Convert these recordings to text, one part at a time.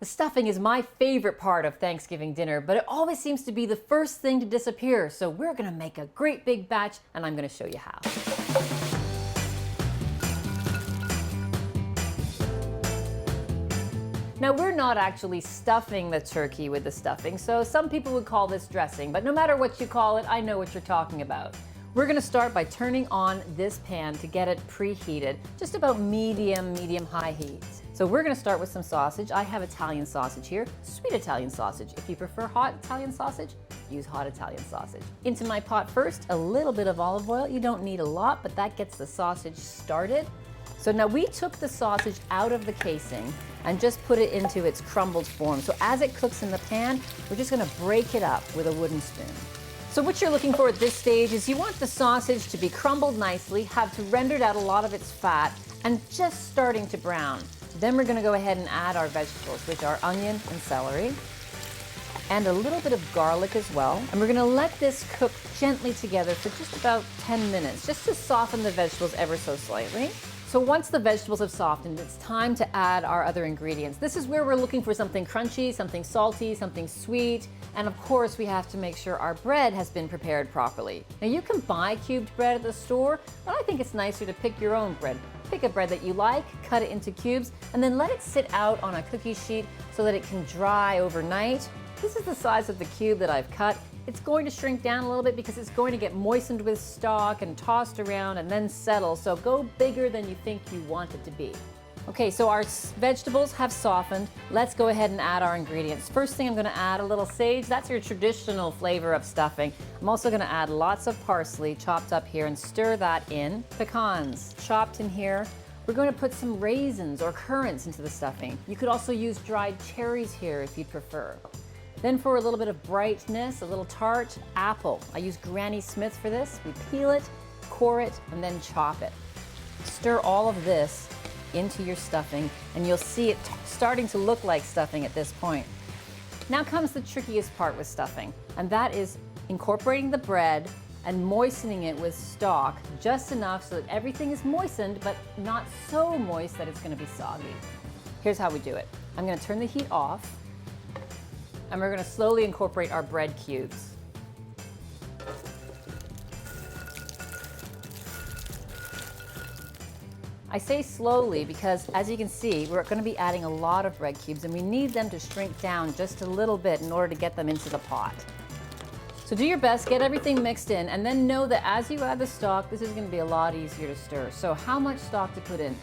The stuffing is my favorite part of Thanksgiving dinner, but it always seems to be the first thing to disappear. So we're gonna make a great big batch and I'm gonna show you how. Now we're not actually stuffing the turkey with the stuffing, so some people would call this dressing, but no matter what you call it, I know what you're talking about. We're gonna start by turning on this pan to get it preheated, just about medium-high heat. So we're gonna start with some sausage. I have Italian sausage here, sweet Italian sausage. If you prefer hot Italian sausage, use hot Italian sausage. Into my pot first, a little bit of olive oil. You don't need a lot, but that gets the sausage started. So now we took the sausage out of the casing and just put it into its crumbled form. So as it cooks in the pan, we're just gonna break it up with a wooden spoon. So what you're looking for at this stage is you want the sausage to be crumbled nicely, have rendered out a lot of its fat, and just starting to brown. Then we're gonna go ahead and add our vegetables, which are onion and celery, and a little bit of garlic as well. And we're gonna let this cook gently together for just about 10 minutes, just to soften the vegetables ever so slightly. So once the vegetables have softened, it's time to add our other ingredients. This is where we're looking for something crunchy, something salty, something sweet, and of course we have to make sure our bread has been prepared properly. Now you can buy cubed bread at the store, but I think it's nicer to pick your own bread. Pick a bread that you like, cut it into cubes, and then let it sit out on a cookie sheet so that it can dry overnight. This is the size of the cube that I've cut. It's going to shrink down a little bit because it's going to get moistened with stock and tossed around and then settle. So go bigger than you think you want it to be. Okay, so our vegetables have softened. Let's go ahead and add our ingredients. First thing, I'm gonna add a little sage. That's your traditional flavor of stuffing. I'm also gonna add lots of parsley chopped up here and stir that in. Pecans chopped in here. We're going to put some raisins or currants into the stuffing. You could also use dried cherries here if you prefer. Then for a little bit of brightness, a little tart, apple. I use Granny Smith for this. We peel it, core it, and then chop it. Stir all of this into your stuffing, and you'll see it starting to look like stuffing at this point. Now comes the trickiest part with stuffing, and that is incorporating the bread and moistening it with stock just enough so that everything is moistened, but not so moist that it's gonna be soggy. Here's how we do it. I'm gonna turn the heat off, and we're gonna slowly incorporate our bread cubes. I say slowly because, as you can see, we're gonna be adding a lot of bread cubes and we need them to shrink down just a little bit in order to get them into the pot. So do your best, get everything mixed in, and then know that as you add the stock, this is gonna be a lot easier to stir. So how much stock to put in?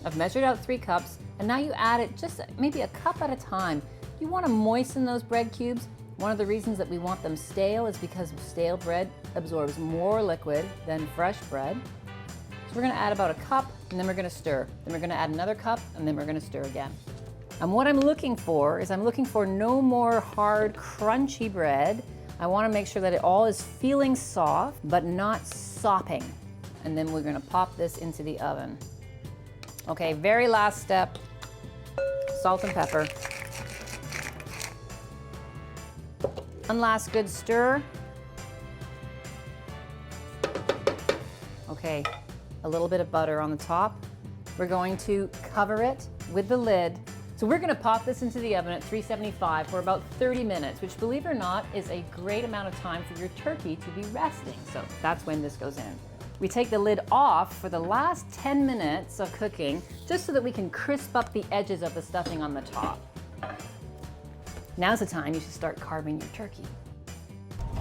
I've measured out 3 cups, and now you add it just maybe a cup at a time. You wanna moisten those bread cubes. One of the reasons that we want them stale is because stale bread absorbs more liquid than fresh bread. So we're gonna add about a cup, and then we're gonna stir. Then we're gonna add another cup, and then we're gonna stir again. And what I'm looking for is I'm looking for no more hard, crunchy bread. I wanna make sure that it all is feeling soft, but not sopping. And then we're gonna pop this into the oven. Okay, very last step, salt and pepper. One last good stir. Okay, a little bit of butter on the top. We're going to cover it with the lid. So we're gonna pop this into the oven at 375 for about 30 minutes, which, believe it or not, is a great amount of time for your turkey to be resting. So that's when this goes in. We take the lid off for the last 10 minutes of cooking, just so that we can crisp up the edges of the stuffing on the top. Now's the time you should start carving your turkey.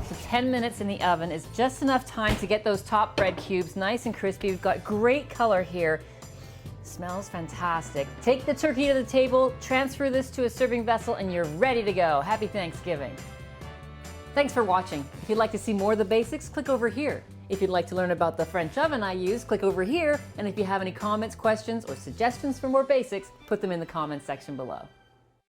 So 10 minutes in the oven is just enough time to get those top bread cubes nice and crispy. We've got great color here. Smells fantastic. Take the turkey to the table, transfer this to a serving vessel, and you're ready to go. Happy Thanksgiving. Thanks for watching. If you'd like to see more of the basics, click over here. If you'd like to learn about the French oven I use, click over here. And if you have any comments, questions, or suggestions for more basics, put them in the comments section below.